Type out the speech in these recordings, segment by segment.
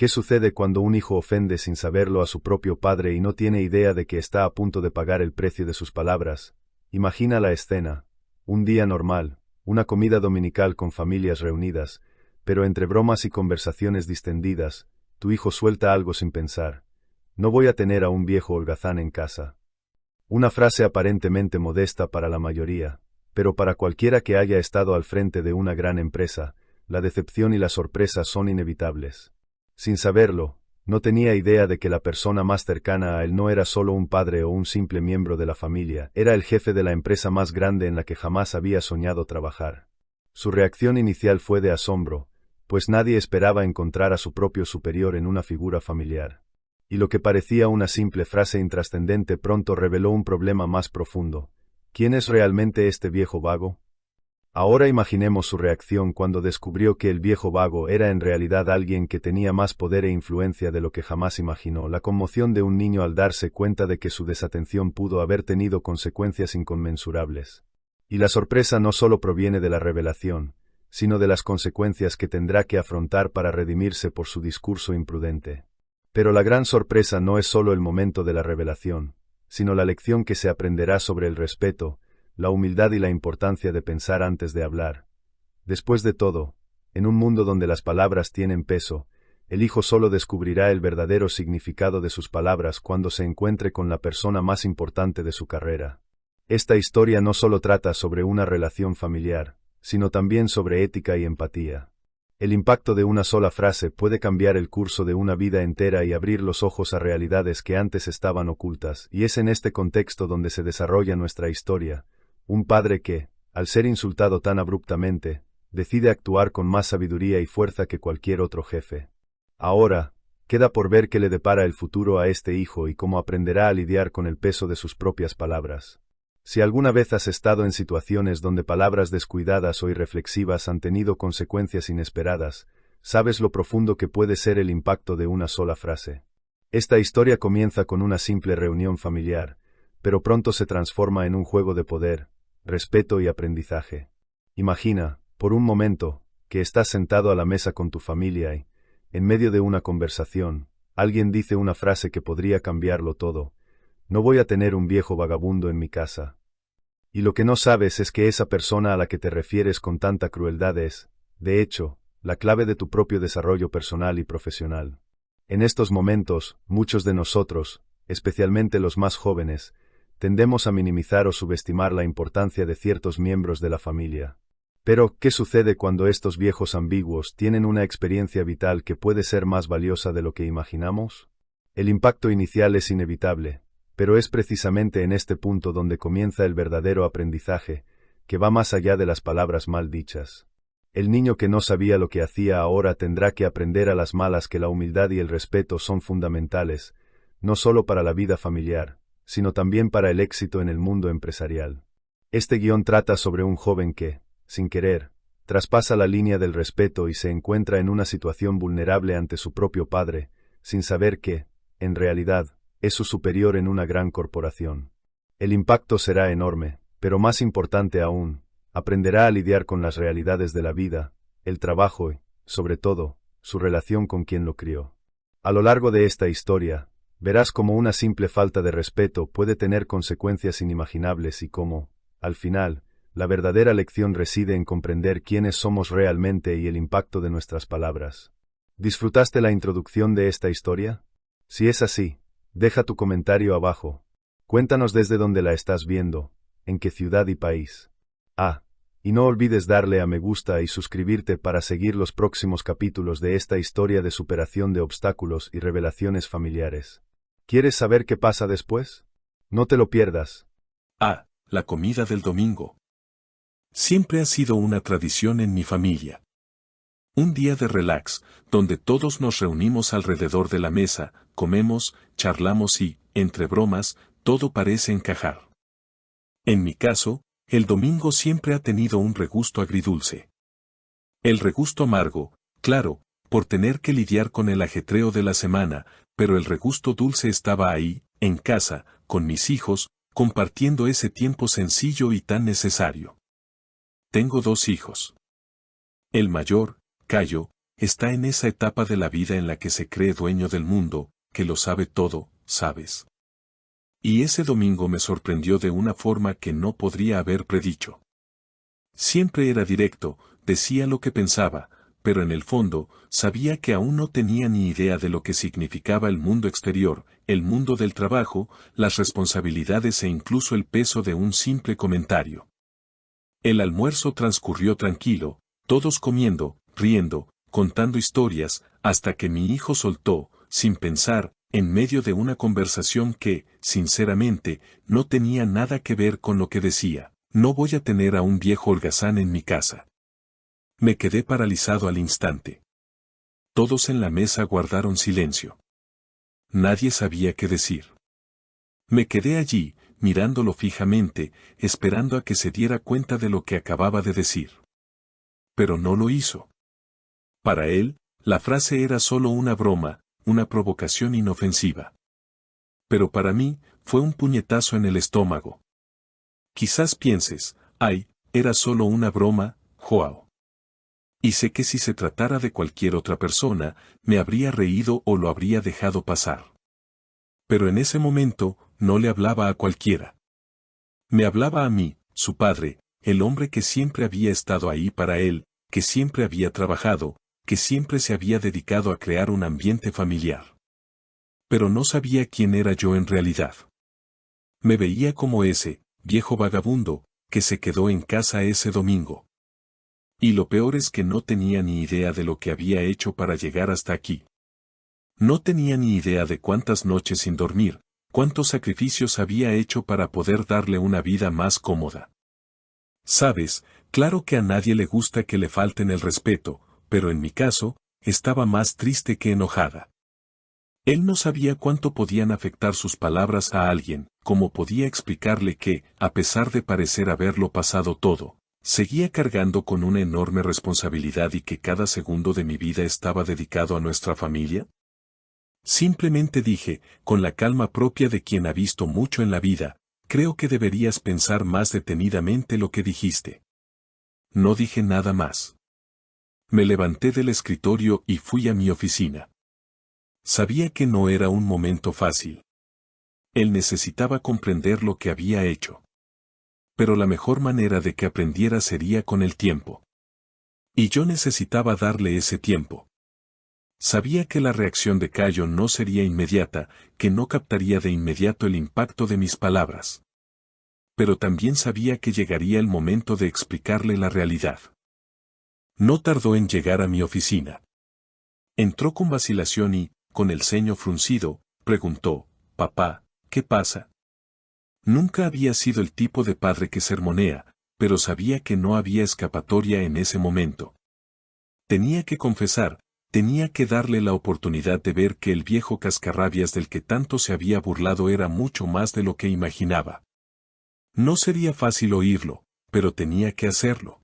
¿Qué sucede cuando un hijo ofende sin saberlo a su propio padre y no tiene idea de que está a punto de pagar el precio de sus palabras? Imagina la escena. Un día normal, una comida dominical con familias reunidas, pero entre bromas y conversaciones distendidas, tu hijo suelta algo sin pensar. No voy a tener a un viejo holgazán en casa. Una frase aparentemente modesta para la mayoría, pero para cualquiera que haya estado al frente de una gran empresa, la decepción y la sorpresa son inevitables. Sin saberlo, no tenía idea de que la persona más cercana a él no era solo un padre o un simple miembro de la familia, era el jefe de la empresa más grande en la que jamás había soñado trabajar. Su reacción inicial fue de asombro, pues nadie esperaba encontrar a su propio superior en una figura familiar. Y lo que parecía una simple frase intrascendente pronto reveló un problema más profundo. ¿Quién es realmente este viejo vago? Ahora imaginemos su reacción cuando descubrió que el viejo vago era en realidad alguien que tenía más poder e influencia de lo que jamás imaginó. La conmoción de un niño al darse cuenta de que su desatención pudo haber tenido consecuencias inconmensurables. Y la sorpresa no solo proviene de la revelación, sino de las consecuencias que tendrá que afrontar para redimirse por su discurso imprudente. Pero la gran sorpresa no es solo el momento de la revelación, sino la lección que se aprenderá sobre el respeto, la humildad y la importancia de pensar antes de hablar. Después de todo, en un mundo donde las palabras tienen peso, el hijo solo descubrirá el verdadero significado de sus palabras cuando se encuentre con la persona más importante de su carrera. Esta historia no solo trata sobre una relación familiar, sino también sobre ética y empatía. El impacto de una sola frase puede cambiar el curso de una vida entera y abrir los ojos a realidades que antes estaban ocultas, y es en este contexto donde se desarrolla nuestra historia. Un padre que, al ser insultado tan abruptamente, decide actuar con más sabiduría y fuerza que cualquier otro jefe. Ahora, queda por ver qué le depara el futuro a este hijo y cómo aprenderá a lidiar con el peso de sus propias palabras. Si alguna vez has estado en situaciones donde palabras descuidadas o irreflexivas han tenido consecuencias inesperadas, sabes lo profundo que puede ser el impacto de una sola frase. Esta historia comienza con una simple reunión familiar, pero pronto se transforma en un juego de poder, respeto y aprendizaje. Imagina, por un momento, que estás sentado a la mesa con tu familia y, en medio de una conversación, alguien dice una frase que podría cambiarlo todo. No voy a tener un viejo vagabundo en mi casa. Y lo que no sabes es que esa persona a la que te refieres con tanta crueldad es, de hecho, la clave de tu propio desarrollo personal y profesional. En estos momentos, muchos de nosotros, especialmente los más jóvenes, tendemos a minimizar o subestimar la importancia de ciertos miembros de la familia. Pero, ¿qué sucede cuando estos viejos ambiguos tienen una experiencia vital que puede ser más valiosa de lo que imaginamos? El impacto inicial es inevitable, pero es precisamente en este punto donde comienza el verdadero aprendizaje, que va más allá de las palabras mal dichas. El niño que no sabía lo que hacía ahora tendrá que aprender a las malas que la humildad y el respeto son fundamentales, no solo para la vida familiar, sino también para el éxito en el mundo empresarial. Este guión trata sobre un joven que, sin querer, traspasa la línea del respeto y se encuentra en una situación vulnerable ante su propio padre, sin saber que, en realidad, es su superior en una gran corporación. El impacto será enorme, pero más importante aún, aprenderá a lidiar con las realidades de la vida, el trabajo y, sobre todo, su relación con quien lo crió. A lo largo de esta historia, verás cómo una simple falta de respeto puede tener consecuencias inimaginables y cómo, al final, la verdadera lección reside en comprender quiénes somos realmente y el impacto de nuestras palabras. ¿Disfrutaste la introducción de esta historia? Si es así, deja tu comentario abajo. Cuéntanos desde dónde la estás viendo, en qué ciudad y país. Y no olvides darle a me gusta y suscribirte para seguir los próximos capítulos de esta historia de superación de obstáculos y revelaciones familiares. ¿Quieres saber qué pasa después? No te lo pierdas. La comida del domingo. Siempre ha sido una tradición en mi familia. Un día de relax, donde todos nos reunimos alrededor de la mesa, comemos, charlamos y, entre bromas, todo parece encajar. En mi caso, el domingo siempre ha tenido un regusto agridulce. El regusto amargo, claro, por tener que lidiar con el ajetreo de la semana, pero el regusto dulce estaba ahí, en casa, con mis hijos, compartiendo ese tiempo sencillo y tan necesario. Tengo 2 hijos. El mayor, Cayo, está en esa etapa de la vida en la que se cree dueño del mundo, que lo sabe todo, ¿sabes? Y ese domingo me sorprendió de una forma que no podría haber predicho. Siempre era directo, decía lo que pensaba, pero en el fondo, sabía que aún no tenía ni idea de lo que significaba el mundo exterior, el mundo del trabajo, las responsabilidades e incluso el peso de un simple comentario. El almuerzo transcurrió tranquilo, todos comiendo, riendo, contando historias, hasta que mi hijo soltó, sin pensar, en medio de una conversación que, sinceramente, no tenía nada que ver con lo que decía: no voy a tener a un viejo holgazán en mi casa. Me quedé paralizado al instante. Todos en la mesa guardaron silencio. Nadie sabía qué decir. Me quedé allí, mirándolo fijamente, esperando a que se diera cuenta de lo que acababa de decir. Pero no lo hizo. Para él, la frase era solo una broma, una provocación inofensiva. Pero para mí, fue un puñetazo en el estómago. Quizás pienses, ay, era solo una broma, Joao. Y sé que si se tratara de cualquier otra persona, me habría reído o lo habría dejado pasar. Pero en ese momento, no le hablaba a cualquiera. Me hablaba a mí, su padre, el hombre que siempre había estado ahí para él, que siempre había trabajado, que siempre se había dedicado a crear un ambiente familiar. Pero no sabía quién era yo en realidad. Me veía como ese viejo vagabundo, que se quedó en casa ese domingo. Y lo peor es que no tenía ni idea de lo que había hecho para llegar hasta aquí. No tenía ni idea de cuántas noches sin dormir, cuántos sacrificios había hecho para poder darle una vida más cómoda. Sabes, claro que a nadie le gusta que le falten el respeto, pero en mi caso, estaba más triste que enojada. Él no sabía cuánto podían afectar sus palabras a alguien, cómo podía explicarle que, a pesar de parecer haberlo pasado todo, seguía cargando con una enorme responsabilidad y que cada segundo de mi vida estaba dedicado a nuestra familia. Simplemente dije, con la calma propia de quien ha visto mucho en la vida: creo que deberías pensar más detenidamente lo que dijiste. No dije nada más. Me levanté del escritorio y fui a mi oficina. Sabía que no era un momento fácil. Él necesitaba comprender lo que había hecho. Pero la mejor manera de que aprendiera sería con el tiempo. Y yo necesitaba darle ese tiempo. Sabía que la reacción de Cayo no sería inmediata, que no captaría de inmediato el impacto de mis palabras. Pero también sabía que llegaría el momento de explicarle la realidad. No tardó en llegar a mi oficina. Entró con vacilación y, con el ceño fruncido, preguntó: «Papá, ¿qué pasa?». Nunca había sido el tipo de padre que sermonea, pero sabía que no había escapatoria en ese momento. Tenía que confesar, tenía que darle la oportunidad de ver que el viejo cascarrabias del que tanto se había burlado era mucho más de lo que imaginaba. No sería fácil oírlo, pero tenía que hacerlo.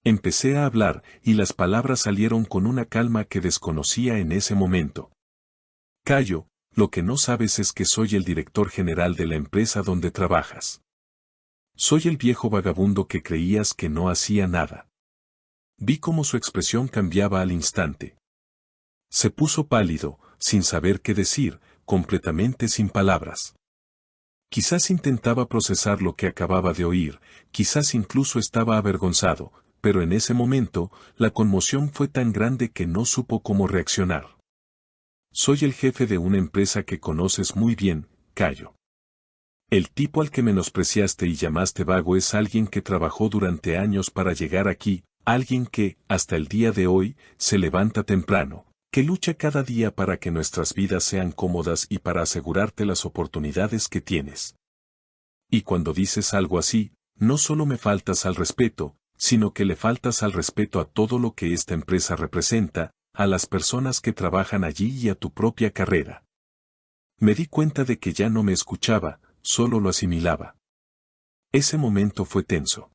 Empecé a hablar, y las palabras salieron con una calma que desconocía en ese momento. «Cayo, lo que no sabes es que soy el director general de la empresa donde trabajas. Soy el viejo vagabundo que creías que no hacía nada». Vi cómo su expresión cambiaba al instante. Se puso pálido, sin saber qué decir, completamente sin palabras. Quizás intentaba procesar lo que acababa de oír, quizás incluso estaba avergonzado, pero en ese momento, la conmoción fue tan grande que no supo cómo reaccionar. «Soy el jefe de una empresa que conoces muy bien, Cayo. El tipo al que menospreciaste y llamaste vago es alguien que trabajó durante años para llegar aquí, alguien que, hasta el día de hoy, se levanta temprano, que lucha cada día para que nuestras vidas sean cómodas y para asegurarte las oportunidades que tienes. Y cuando dices algo así, no solo me faltas al respeto, sino que le faltas al respeto a todo lo que esta empresa representa, a las personas que trabajan allí y a tu propia carrera». Me di cuenta de que ya no me escuchaba, solo lo asimilaba. Ese momento fue tenso.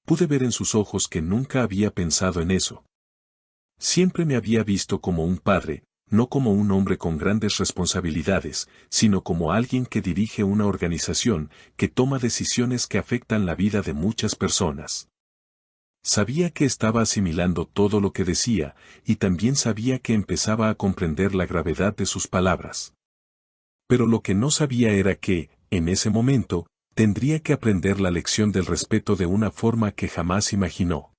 Pude ver en sus ojos que nunca había pensado en eso. Siempre me había visto como un padre, no como un hombre con grandes responsabilidades, sino como alguien que dirige una organización, que toma decisiones que afectan la vida de muchas personas. Sabía que estaba asimilando todo lo que decía, y también sabía que empezaba a comprender la gravedad de sus palabras. Pero lo que no sabía era que, en ese momento, tendría que aprender la lección del respeto de una forma que jamás imaginó.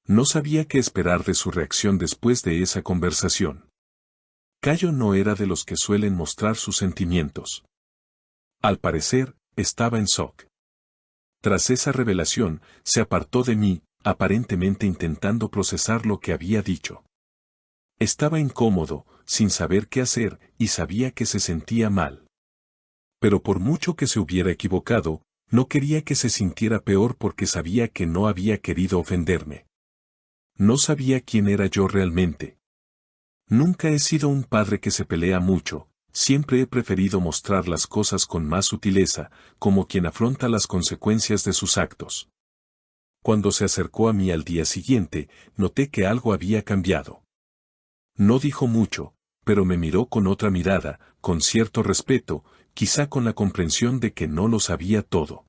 No sabía qué esperar de su reacción después de esa conversación. Cayo no era de los que suelen mostrar sus sentimientos. Al parecer, estaba en shock. Tras esa revelación, se apartó de mí, aparentemente intentando procesar lo que había dicho. Estaba incómodo, sin saber qué hacer, y sabía que se sentía mal. Pero por mucho que se hubiera equivocado, no quería que se sintiera peor porque sabía que no había querido ofenderme. No sabía quién era yo realmente. Nunca he sido un padre que se pelea mucho, siempre he preferido mostrar las cosas con más sutileza, como quien afronta las consecuencias de sus actos. Cuando se acercó a mí al día siguiente, noté que algo había cambiado. No dijo mucho, pero me miró con otra mirada, con cierto respeto, quizá con la comprensión de que no lo sabía todo.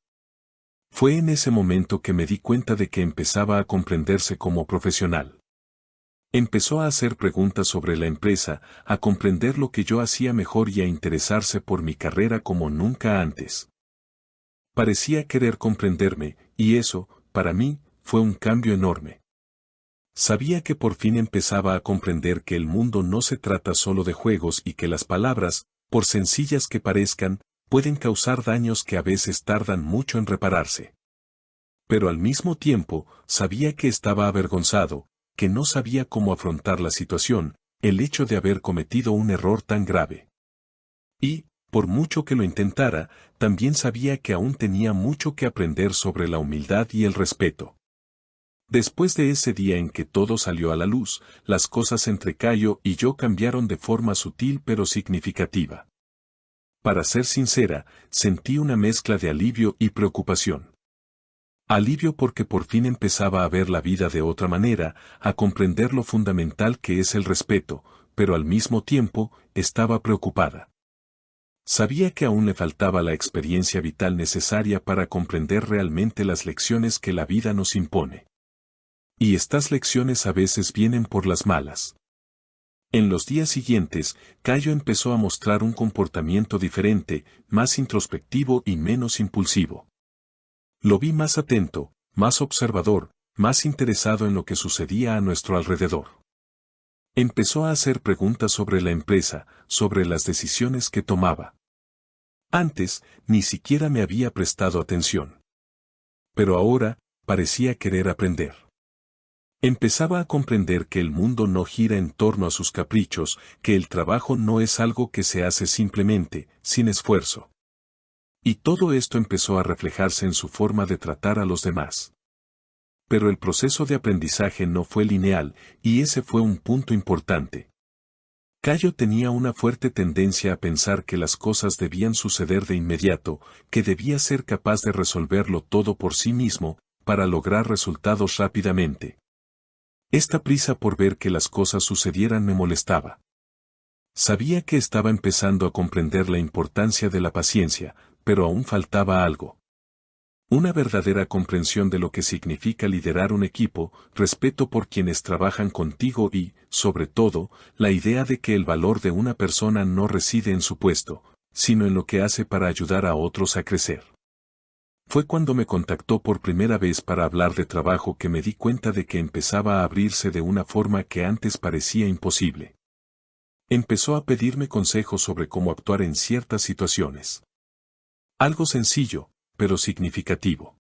Fue en ese momento que me di cuenta de que empezaba a comprenderse como profesional. Empezó a hacer preguntas sobre la empresa, a comprender lo que yo hacía mejor y a interesarse por mi carrera como nunca antes. Parecía querer comprenderme, y eso, para mí, fue un cambio enorme. Sabía que por fin empezaba a comprender que el mundo no se trata solo de juegos y que las palabras, por sencillas que parezcan, pueden causar daños que a veces tardan mucho en repararse. Pero al mismo tiempo, sabía que estaba avergonzado, que no sabía cómo afrontar la situación, el hecho de haber cometido un error tan grave. Y, por mucho que lo intentara, también sabía que aún tenía mucho que aprender sobre la humildad y el respeto. Después de ese día en que todo salió a la luz, las cosas entre Cayo y yo cambiaron de forma sutil pero significativa. Para ser sincera, sentí una mezcla de alivio y preocupación. Alivio porque por fin empezaba a ver la vida de otra manera, a comprender lo fundamental que es el respeto, pero al mismo tiempo, estaba preocupada. Sabía que aún le faltaba la experiencia vital necesaria para comprender realmente las lecciones que la vida nos impone. Y estas lecciones a veces vienen por las malas. En los días siguientes, Cayo empezó a mostrar un comportamiento diferente, más introspectivo y menos impulsivo. Lo vi más atento, más observador, más interesado en lo que sucedía a nuestro alrededor. Empezó a hacer preguntas sobre la empresa, sobre las decisiones que tomaba. Antes, ni siquiera me había prestado atención. Pero ahora, parecía querer aprender. Empezaba a comprender que el mundo no gira en torno a sus caprichos, que el trabajo no es algo que se hace simplemente, sin esfuerzo. Y todo esto empezó a reflejarse en su forma de tratar a los demás. Pero el proceso de aprendizaje no fue lineal, y ese fue un punto importante. Cayo tenía una fuerte tendencia a pensar que las cosas debían suceder de inmediato, que debía ser capaz de resolverlo todo por sí mismo, para lograr resultados rápidamente. Esta prisa por ver que las cosas sucedieran me molestaba. Sabía que estaba empezando a comprender la importancia de la paciencia, pero aún faltaba algo. Una verdadera comprensión de lo que significa liderar un equipo, respeto por quienes trabajan contigo y, sobre todo, la idea de que el valor de una persona no reside en su puesto, sino en lo que hace para ayudar a otros a crecer. Fue cuando me contactó por primera vez para hablar de trabajo que me di cuenta de que empezaba a abrirse de una forma que antes parecía imposible. Empezó a pedirme consejos sobre cómo actuar en ciertas situaciones. Algo sencillo, pero significativo.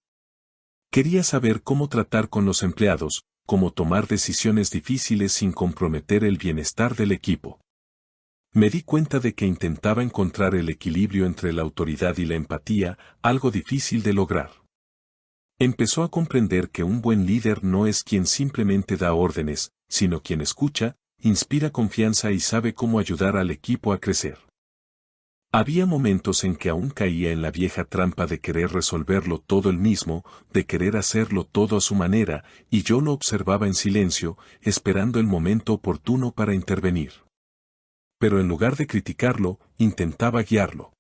Quería saber cómo tratar con los empleados, cómo tomar decisiones difíciles sin comprometer el bienestar del equipo. Me di cuenta de que intentaba encontrar el equilibrio entre la autoridad y la empatía, algo difícil de lograr. Empezó a comprender que un buen líder no es quien simplemente da órdenes, sino quien escucha, inspira confianza y sabe cómo ayudar al equipo a crecer. Había momentos en que aún caía en la vieja trampa de querer resolverlo todo él mismo, de querer hacerlo todo a su manera, y yo lo observaba en silencio, esperando el momento oportuno para intervenir. Pero en lugar de criticarlo, intentaba guiarlo.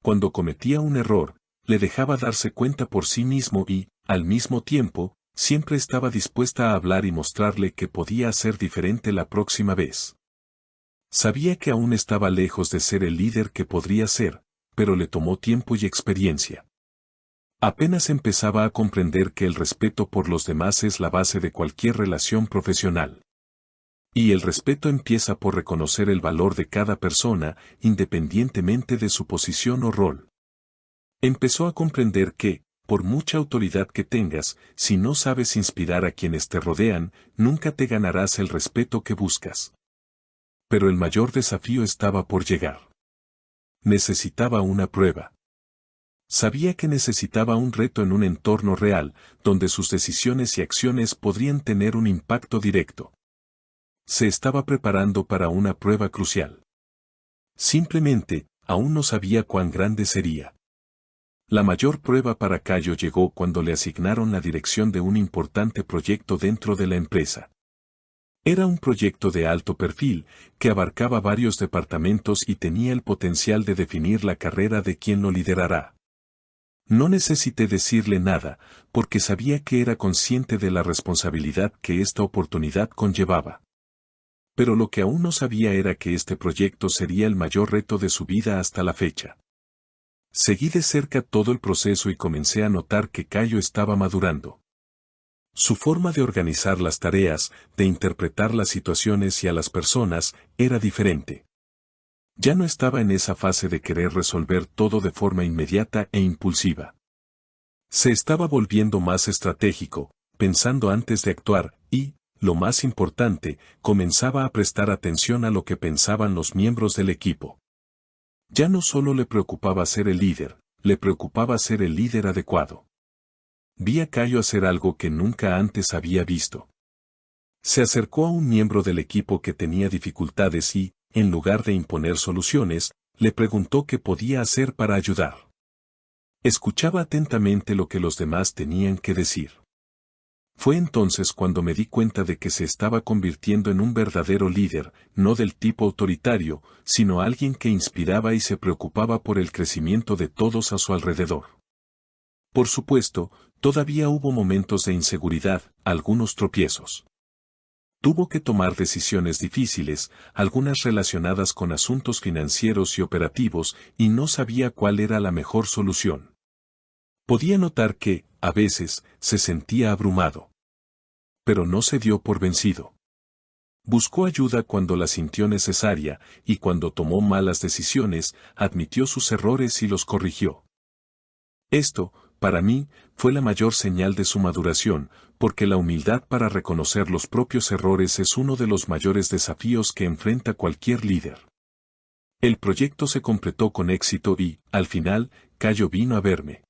Cuando cometía un error, le dejaba darse cuenta por sí mismo y, al mismo tiempo, siempre estaba dispuesta a hablar y mostrarle que podía hacer diferente la próxima vez. Sabía que aún estaba lejos de ser el líder que podría ser, pero le tomó tiempo y experiencia. Apenas empezaba a comprender que el respeto por los demás es la base de cualquier relación profesional. Y el respeto empieza por reconocer el valor de cada persona, independientemente de su posición o rol. Empezó a comprender que, por mucha autoridad que tengas, si no sabes inspirar a quienes te rodean, nunca te ganarás el respeto que buscas. Pero el mayor desafío estaba por llegar. Necesitaba una prueba. Sabía que necesitaba un reto en un entorno real, donde sus decisiones y acciones podrían tener un impacto directo. Se estaba preparando para una prueba crucial. Simplemente, aún no sabía cuán grande sería. La mayor prueba para Cayo llegó cuando le asignaron la dirección de un importante proyecto dentro de la empresa. Era un proyecto de alto perfil, que abarcaba varios departamentos y tenía el potencial de definir la carrera de quien lo liderará. No necesité decirle nada, porque sabía que era consciente de la responsabilidad que esta oportunidad conllevaba. Pero lo que aún no sabía era que este proyecto sería el mayor reto de su vida hasta la fecha. Seguí de cerca todo el proceso y comencé a notar que Cayo estaba madurando. Su forma de organizar las tareas, de interpretar las situaciones y a las personas, era diferente. Ya no estaba en esa fase de querer resolver todo de forma inmediata e impulsiva. Se estaba volviendo más estratégico, pensando antes de actuar, y, lo más importante, comenzaba a prestar atención a lo que pensaban los miembros del equipo. Ya no solo le preocupaba ser el líder, le preocupaba ser el líder adecuado. Vi a Cayo hacer algo que nunca antes había visto. Se acercó a un miembro del equipo que tenía dificultades y, en lugar de imponer soluciones, le preguntó qué podía hacer para ayudar. Escuchaba atentamente lo que los demás tenían que decir. Fue entonces cuando me di cuenta de que se estaba convirtiendo en un verdadero líder, no del tipo autoritario, sino alguien que inspiraba y se preocupaba por el crecimiento de todos a su alrededor. Por supuesto, todavía hubo momentos de inseguridad, algunos tropiezos. Tuvo que tomar decisiones difíciles, algunas relacionadas con asuntos financieros y operativos, y no sabía cuál era la mejor solución. Podía notar que, a veces, se sentía abrumado. Pero no se dio por vencido. Buscó ayuda cuando la sintió necesaria, y cuando tomó malas decisiones, admitió sus errores y los corrigió. Esto, para mí, fue la mayor señal de su maduración, porque la humildad para reconocer los propios errores es uno de los mayores desafíos que enfrenta cualquier líder. El proyecto se completó con éxito y, al final, Cayo vino a verme.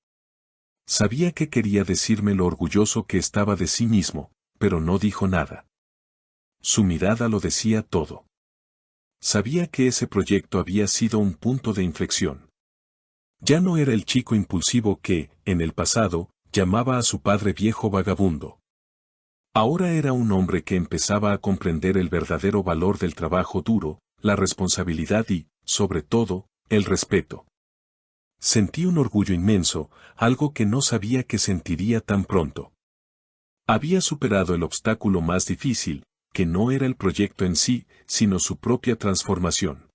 Sabía que quería decirme lo orgulloso que estaba de sí mismo, pero no dijo nada. Su mirada lo decía todo. Sabía que ese proyecto había sido un punto de inflexión. Ya no era el chico impulsivo que, en el pasado, llamaba a su padre viejo vagabundo. Ahora era un hombre que empezaba a comprender el verdadero valor del trabajo duro, la responsabilidad y, sobre todo, el respeto. Sentí un orgullo inmenso, algo que no sabía que sentiría tan pronto. Había superado el obstáculo más difícil, que no era el proyecto en sí, sino su propia transformación.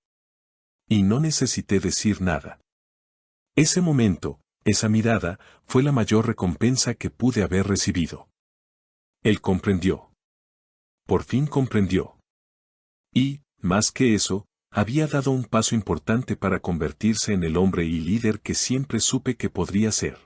Y no necesité decir nada. Ese momento, esa mirada, fue la mayor recompensa que pude haber recibido. Él comprendió. Por fin comprendió. Y, más que eso, había dado un paso importante para convertirse en el hombre y líder que siempre supe que podría ser.